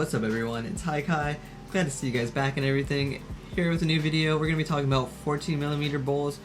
What's up everyone, it's Kai. Glad to see you guys back and everything. Here with a new video, we're going to be talking about 14mm bowls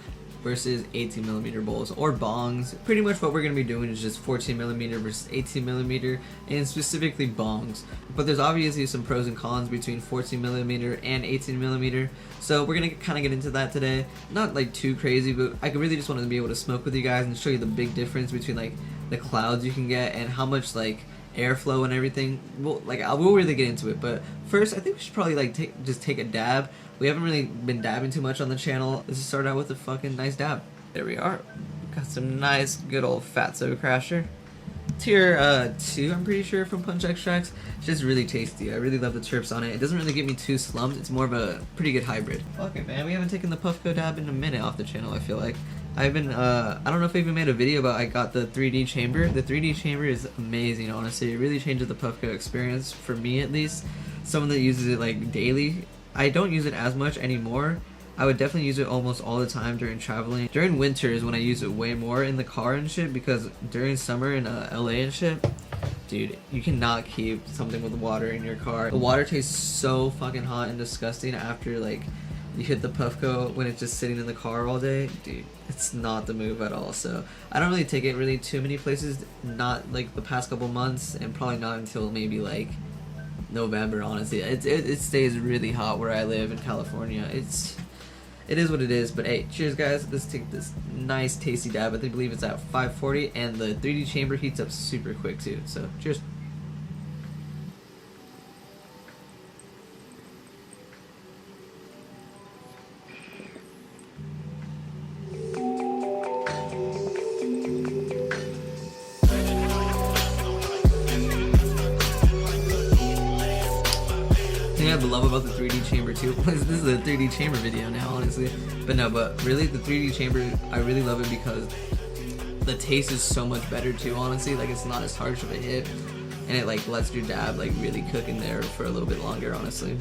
versus 18mm bowls, or bongs. Pretty much what we're going to be doing is just 14mm versus 18mm, and specifically bongs. But there's obviously some pros and cons between 14mm and 18mm, so we're going to kind of get into that today. Not like too crazy, but I really just wanted to be able to smoke with you guys and show you the big difference between like the clouds you can get and how much like airflow and everything. We'll really get into it, but first I think we should probably like take a dab. We haven't really been dabbing too much on the channel. Let's just start out with a fucking nice dab. There we are. Got some nice good old Fatso Crasher. Tier 2, I'm pretty sure, from Punch Extracts. It's just really tasty. I really love the terps on it. It doesn't really get me too slumped. It's more of a pretty good hybrid. Fuck it, man. We haven't taken the Puffco dab in a minute off the channel, I feel like. I've been, I don't know if I even made a video about I got the 3D chamber. The 3D chamber is amazing, honestly. It really changes the Puffco experience, for me at least. Someone that uses it like daily. I don't use it as much anymore. I would definitely use it almost all the time during traveling. During winter is when I use it way more in the car and shit, because during summer in LA and shit, dude, you cannot keep something with water in your car. The water tastes so fucking hot and disgusting after like you hit the Puffco when it's just sitting in the car all day. Dude, it's not the move at all. So I don't really take it really too many places, not like the past couple months, and probably not until maybe like November, honestly. It stays really hot where I live in California. It is what it is, but hey, cheers guys. Let's take this nice tasty dab. I believe it's at 540, and the 3D chamber heats up super quick too, so cheers. I love about the 3D chamber too. This is a 3D chamber video now, honestly. But really the 3D chamber, I really love it because the taste is so much better too, honestly. Like, it's not as harsh of a hit, and it like lets your dab like really cook in there for a little bit longer, honestly.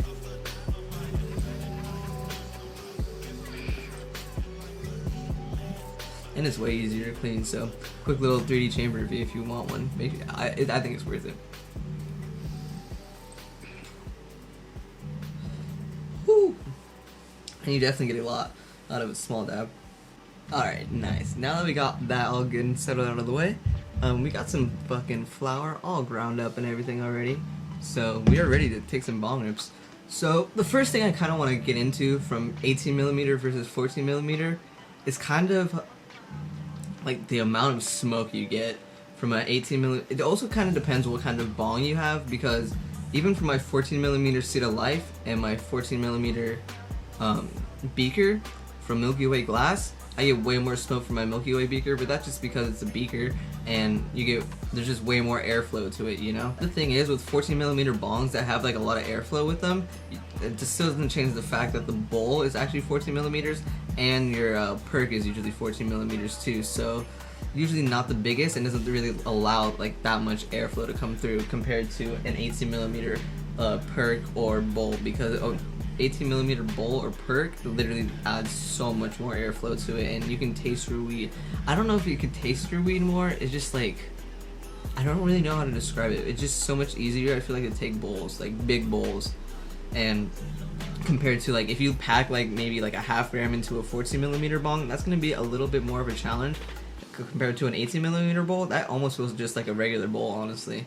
And it's way easier to clean, so quick little 3D chamber review if you want one. I think it's worth it. And you definitely get a lot out of a small dab. Alright, nice. Now that we got that all good and settled out of the way, we got some fucking flour all ground up and everything already. So we are ready to take some bong rips. So the first thing I kind of want to get into from 18mm versus 14mm is kind of like the amount of smoke you get from an 18mm. It also kind of depends what kind of bong you have, because even for my 14mm Seed of Life and my 14mm beaker from Milky Way glass, I get way more smoke from my Milky Way beaker, but that's just because it's a beaker and there's just way more airflow to it, you know? The thing is, with 14mm bongs that have like a lot of airflow with them, it just still doesn't change the fact that the bowl is actually 14mm and your perk is usually 14mm too, so usually not the biggest and doesn't really allow like that much airflow to come through compared to an 18mm perk or bowl, because 18mm bowl or perk literally adds so much more airflow to it, and you can taste your weed. I don't know if you can taste your weed more. It's just like, I don't really know how to describe it. It's just so much easier, I feel like, to take bowls, like big bowls, and compared to like if you pack like maybe like a half gram into a 14mm bong, that's gonna be a little bit more of a challenge compared to an 18mm bowl. That almost feels just like a regular bowl, honestly.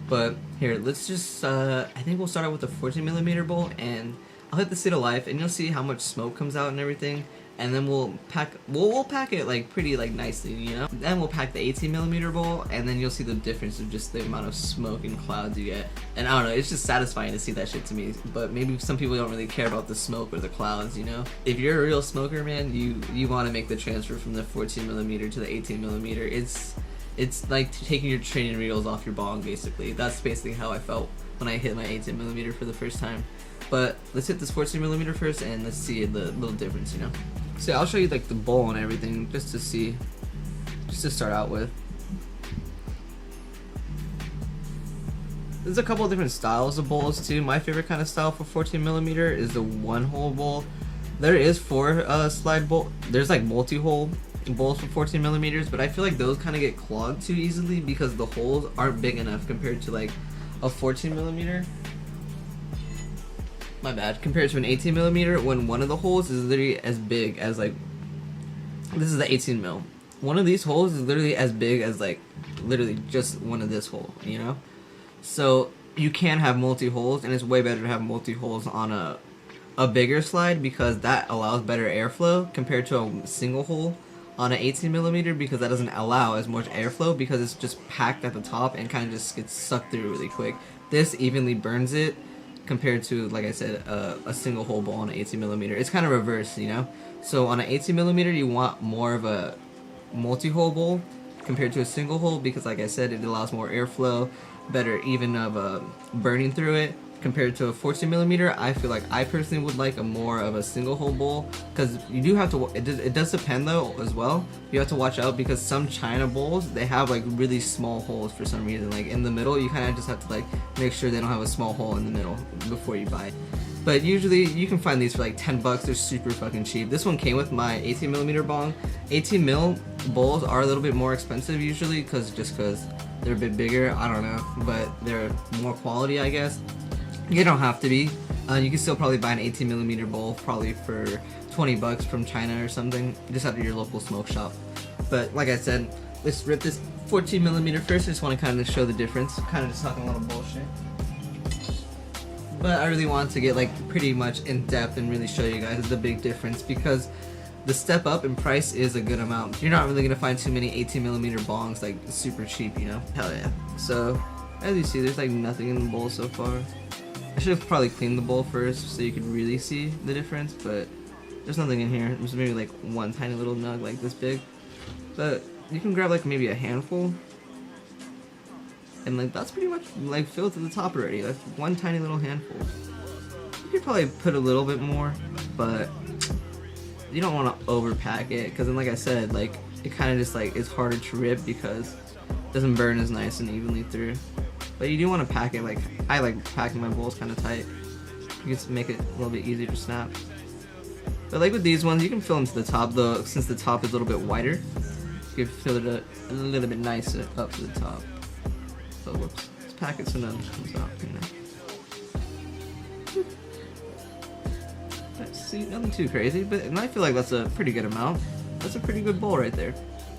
But here, let's just I think we'll start out with the 14mm bowl, and I'll hit the Seed of Life, and you'll see how much smoke comes out and everything, and then we'll pack it like pretty like nicely, you know. Then we'll pack the 18mm bowl, and then you'll see the difference of just the amount of smoke and clouds you get. And I don't know, it's just satisfying to see that shit to me. But maybe some people don't really care about the smoke or the clouds, you know. If you're a real smoker, man, you want to make the transfer from the 14mm to the 18mm. It's like taking your training wheels off your bong, basically. That's basically how I felt when I hit my 18mm for the first time. But let's hit this 14mm first, and let's see the little difference, you know. So I'll show you like the bowl and everything just to start out with. There's a couple of different styles of bowls too. My favorite kind of style for 14mm is the one hole bowl. There is 4 slide bowl. There's like multi-hole bowls for 14mm, but I feel like those kind of get clogged too easily because the holes aren't big enough compared to like a 14mm. My bad. Compared to an 18 millimeter, when one of the holes is literally as big as like, this is the 18 mil. One of these holes is literally as big as like, literally just one of this hole, you know? So you can have multi-holes, and it's way better to have multi-holes on a bigger slide because that allows better airflow compared to a single hole on an 18 millimeter, because that doesn't allow as much airflow because it's just packed at the top and kind of just gets sucked through really quick. This evenly burns it compared to, like I said, a single hole bowl on an 18 millimeter. It's kind of reversed, you know? So on an 18 millimeter, you want more of a multi-hole bowl compared to a single hole because, like I said, it allows more airflow, better even of burning through it. Compared to a 14 millimeter, I feel like I personally would like a more of a single hole bowl, because you do have to, it does depend though as well. You have to watch out because some China bowls, they have like really small holes for some reason. Like in the middle, you kind of just have to like make sure they don't have a small hole in the middle before you buy it. But usually you can find these for like 10 bucks. They're super fucking cheap. This one came with my 18 millimeter bong. 18 mil bowls are a little bit more expensive usually because they're a bit bigger. I don't know, but they're more quality, I guess. You don't have to be. You can still probably buy an 18 millimeter bowl probably for 20 bucks from China or something, just out of your local smoke shop. But like I said, let's rip this 14 millimeter first. I just want to kind of show the difference. Kind of just talking a lot of bullshit. But I really want to get like pretty much in depth and really show you guys the big difference, because the step up in price is a good amount. You're not really gonna find too many 18 millimeter bongs like super cheap, you know? Hell yeah. So as you see, there's like nothing in the bowl so far. I should have probably cleaned the bowl first so you could really see the difference, but there's nothing in here. There's maybe like one tiny little nug like this big. But you can grab like maybe a handful, and like that's pretty much like filled to the top already. That's one tiny little handful. You could probably put a little bit more, but you don't want to overpack it, because then like I said, like it kind of just like it's harder to rip because it doesn't burn as nice and evenly through. But you do want to pack it, like I like packing my bowls kind of tight. You can make it a little bit easier to snap. But like with these ones, you can fill them to the top though, since the top is a little bit wider. You can fill it a little bit nicer up to the top. So whoops, let's pack it so nothing comes out, you know. Let's see, nothing too crazy, but I feel like that's a pretty good amount. That's a pretty good bowl right there.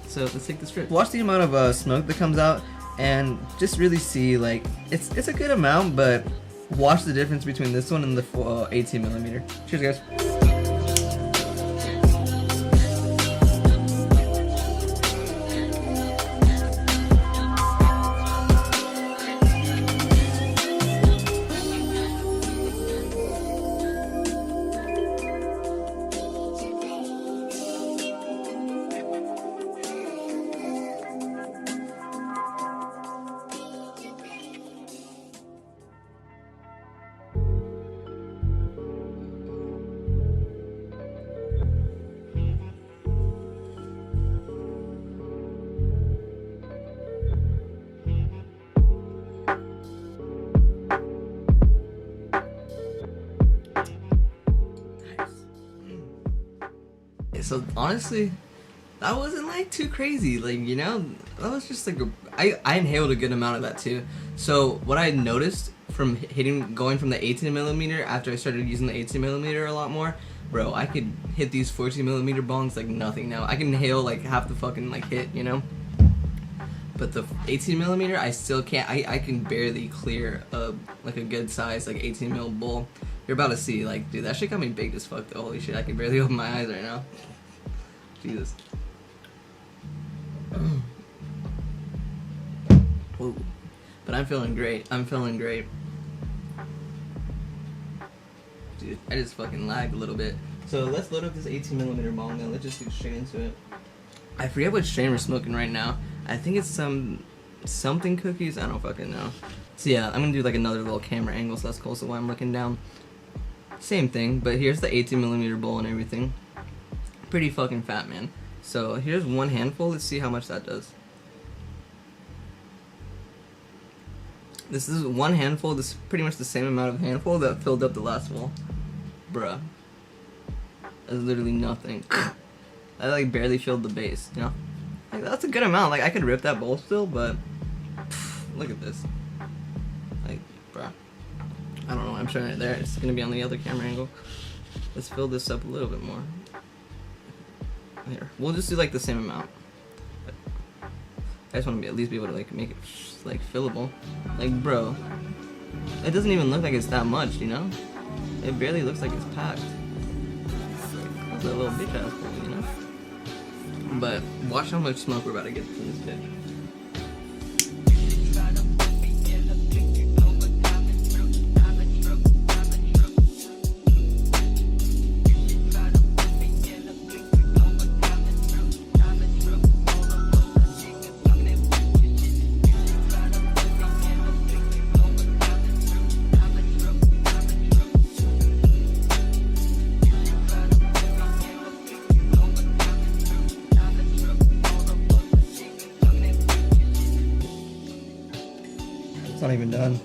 So let's take this rip. Watch the amount of smoke that comes out, and just really see, like, it's a good amount, but watch the difference between this one and the 18 millimeter. Cheers, guys. So honestly, that wasn't like too crazy, like, you know, that was just like I inhaled a good amount of that too. So what I noticed from going from the 18 millimeter after I started using the 18 millimeter a lot more, bro, I could hit these 14 millimeter bongs like nothing now. I can inhale like half the fucking like hit, you know. But the 18 millimeter, I still can't. I can barely clear like a good size like 18 mil bowl. You're about to see, like, dude, that shit got me big as fuck though. Holy shit, I can barely open my eyes right now. Jesus. Whoa. But I'm feeling great. I'm feeling great. Dude, I just fucking lagged a little bit. So let's load up this 18 millimeter bong now. Let's just get straight into it. I forget what strain we're smoking right now. I think it's something cookies. I don't fucking know. So yeah, I'm gonna do like another little camera angle so that's cool. So while I'm looking down, same thing, but here's the 18 millimeter bowl and everything. Pretty fucking fat, man. So here's one handful. Let's see how much that does. This is one handful. This is pretty much the same amount of handful that filled up the last bowl. Bruh. That's literally nothing. I like barely filled the base, you know? Like, that's a good amount. Like, I could rip that bowl still, but look at this. Like, bruh. I don't know. I'm showing it there. It's gonna be on the other camera angle. Let's fill this up a little bit more. Here, we'll just do like the same amount. I just want to at least be able to like make it like fillable. Like, bro, it doesn't even look like it's that much, you know? It barely looks like it's packed. That's a little bitch ass bowl, you know? But watch how much smoke we're about to get from this bitch. It's not even done.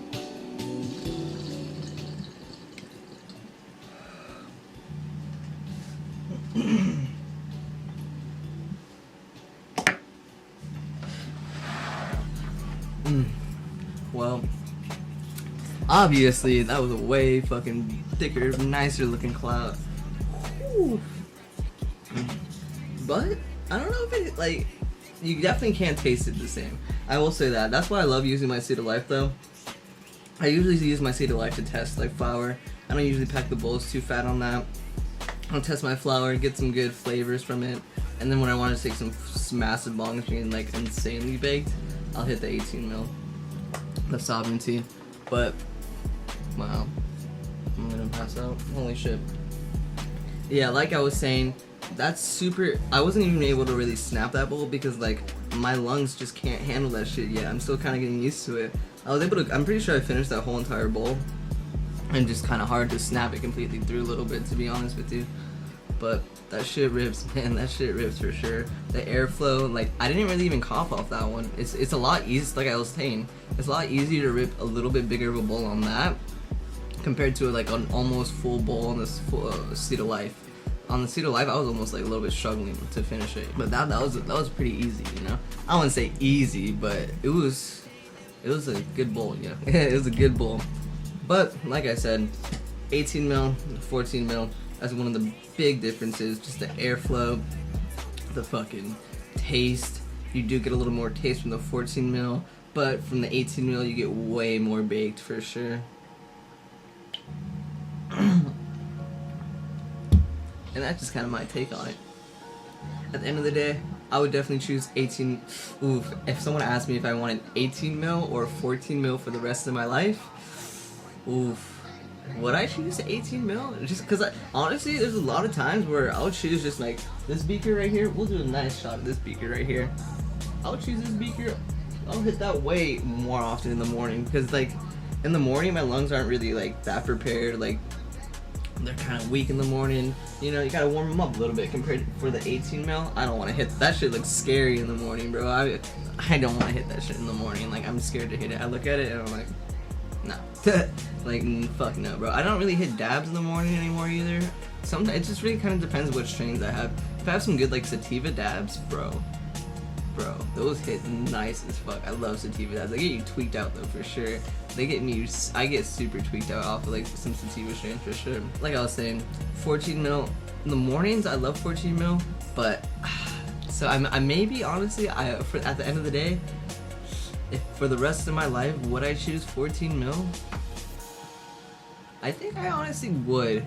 Well, obviously that was a way fucking thicker, nicer looking cloud. Whew. But I don't know if it, like, you definitely can't taste it the same. I will say that. That's why I love using my Seed of Life though. I usually use my Seed of Life to test like flour. I don't usually pack the bowls too fat on that. I'll test my flour, get some good flavors from it, and then when I want to take some massive bongs being like insanely baked, I'll hit the 18 mil, the Sovereignty. But wow, I'm gonna pass out. Holy shit. Yeah, like I was saying, that's super. I wasn't even able to really snap that bowl because like my lungs just can't handle that shit yet. I'm still kind of getting used to it. I was able to. I'm pretty sure I finished that whole entire bowl, and just kind of hard to snap it completely through a little bit, to be honest with you. But that shit rips, man. That shit rips for sure. The airflow, like I didn't really even cough off that one. It's a lot easier. Like I was saying, it's a lot easier to rip a little bit bigger of a bowl on that compared to like an almost full bowl on this full, Seed of Life. On the Seed of Life, I was almost like a little bit struggling to finish it, but that was pretty easy, you know. I wouldn't say easy, but it was a good bowl, you know. It was a good bowl. But like I said, 18 mil, 14 mil. That's one of the big differences. Just the airflow, the fucking taste. You do get a little more taste from the 14 mil, but from the 18 mil, you get way more baked for sure. And that's just kind of my take on it. At the end of the day, I would definitely choose 18. Oof, if someone asked me if I wanted 18 mil or 14 mil for the rest of my life, oof, would I choose 18 mil? Just because honestly, there's a lot of times where I'll choose just like this beaker right here. We'll do a nice shot of this beaker right here. I'll choose this beaker. I'll hit that way more often in the morning because like in the morning my lungs aren't really like that prepared. Like they're kind of weak in the morning, you know. You gotta warm them up a little bit compared to, for the 18 mil. I don't want to hit that shit. Looks scary in the morning, bro. I don't want to hit that shit in the morning. Like I'm scared to hit it. I look at it and I'm like, nah. Like fuck no, bro. I don't really hit dabs in the morning anymore either. Sometimes it just really kind of depends what strains I have. If I have some good like sativa dabs, bro, those hit nice as fuck. I love sativa dabs. They get you tweaked out though for sure. They get me. I get super tweaked out off of like some sativa strains for sure. Like I was saying, 14 mil in the mornings. I love 14 mil, but so I maybe honestly at the end of the day, if for the rest of my life would I choose 14 mil? I think I honestly would.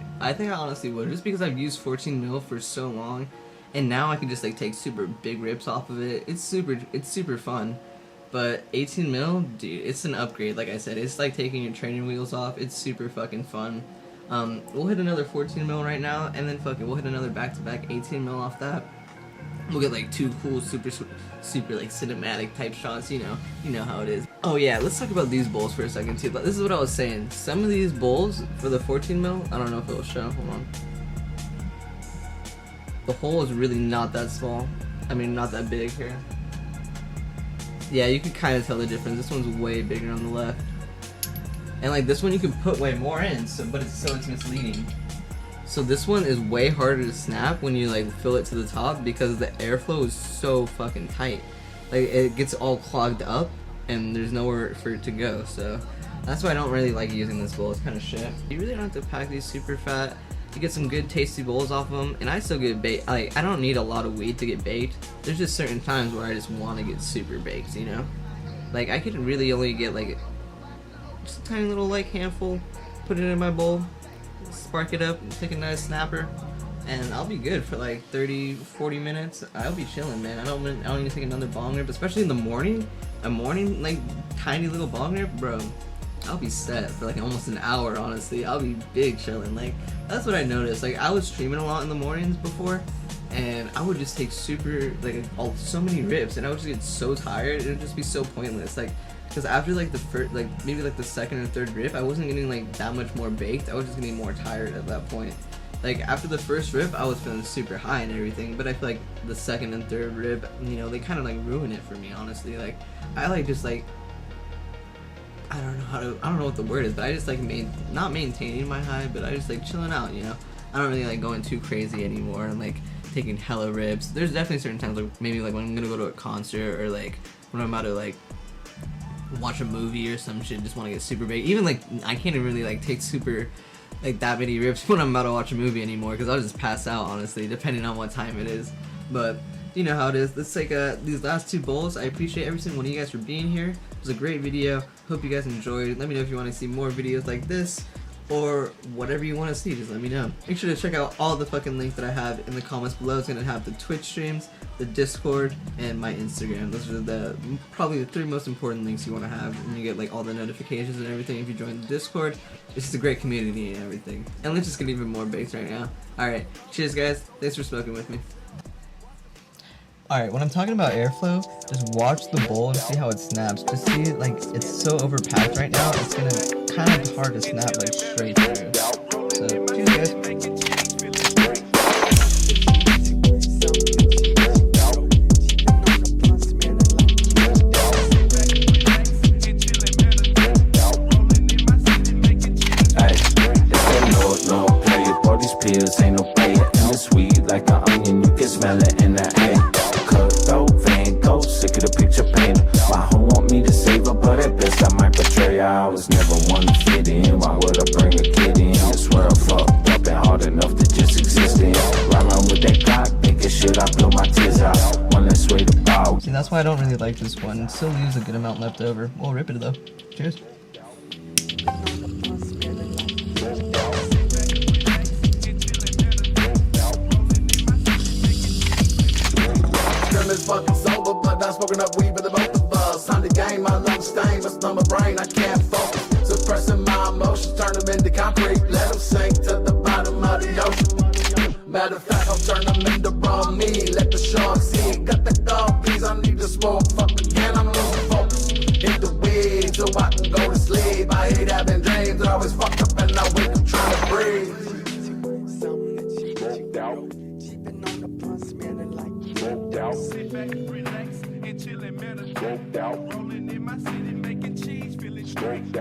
Just because I've used 14 mil for so long, and now I can just like take super big rips off of it. It's super fun. But 18 mil, dude, it's an upgrade. Like I said, it's like taking your training wheels off. It's super fucking fun. We'll hit another 14 mil right now, and then we'll hit another back-to-back 18 mil off that. We'll get like two cool, super like cinematic type shots. You know how it is. Oh yeah, let's talk about these bowls for a second too. But this is what I was saying. Some of these bowls for the 14 mil, I don't know if it will show. Hold on. The hole is really not that small. I mean, not that big here. Yeah, you can kind of tell the difference. This one's way bigger on the left, and like this one you can put way more in. But it's misleading. So this one is way harder to snap when you like fill it to the top because the airflow is so fucking tight. Like it gets all clogged up and there's nowhere for it to go. So That's why I don't really like using this bowl. It's kind of shit. You really don't have to pack these super fat. You get some good tasty bowls off them, and I still get baked. Like, I don't need a lot of weed to get baked. There's just certain times where I just want to get super baked, you know? Like, I could really only get like just a tiny little like handful, put it in my bowl, spark it up, and take a nice snapper, and I'll be good for like 30-40 minutes. I'll be chilling, man. I don't need to take another bong rip, especially in the morning. A morning like tiny little bong rip, bro. I'll be set for like almost an hour, honestly. I'll be big chilling. Like, that's what I noticed. Like, I was streaming a lot in the mornings before, and I would just take super, like, so many rips, and I would just get so tired. It would just be so pointless. Like, because after like the first, like maybe like the second or third rip, I wasn't getting like that much more baked. I was just getting more tired at that point. Like, after the first rip, I was feeling super high and everything, but I feel like the second and third rip, you know, they kind of like ruin it for me, honestly. Like, I like just like, I don't know what the word is, but I just like not maintaining my high, but I just like chilling out, you know. I don't really like going too crazy anymore and like taking hella rips. There's definitely certain times, like maybe like when I'm gonna go to a concert, or like when I'm about to like watch a movie or some shit, just want to get super big. Even like I can't even really like take super like that many rips when I'm about to watch a movie anymore, because I'll just pass out, honestly, depending on what time it is. But you know how it is. Let's take these last two bowls. I appreciate every single one of you guys for being here. It was a great video. Hope you guys enjoyed. Let me know if you want to see more videos like this, or whatever you want to see, just let me know. Make sure to check out all the fucking links that I have in the comments below. It's gonna have the Twitch streams, the Discord, and my Instagram. Those are probably the 3 most important links you want to have, and you get like all the notifications and everything if you join the Discord. It's just a great community and everything. And let's just get even more baked right now. Alright, cheers guys. Thanks for smoking with me. Alright, when I'm talking about airflow, just watch the bowl and see how it snaps. Just see it, like, it's so overpacked right now, it's gonna kind of hard to snap like straight through. So, cheers guys. Pills ain't no player, and it's sweet like an onion. You can smell it in the air. Cutthroat, Van Gogh, sick of the picture painter. My hoe want me to save her, but at best I might betray her. I was never one to fit in. Why would I bring a kid in? I swear I fucked up and hard enough to just exist in. Ride around with that Glock, thinking shit, I blow my tears out. One less way to bow. See, that's why I don't really like this one. It still leaves a good amount left over. We'll rip it though. Cheers. Is fucking sober, but I'm smoking up weed with the both of us. On the game, my lungs stain, but on my brain, I can't focus. Suppressing my emotions, turn them into concrete. Let them sink to the bottom of the ocean. Matter of fact, I'll turn them into raw meat. Let the sharks see it. Got the dog peas, I need to smoke. Fuck again, I'm losing focus. Hit the weed so I can go to sleep. I hate having dreams, I always fucked up and I wake up trying to breathe. Sit back, relax, and chill and matter. Rolling in my city, making cheese, feeling straight.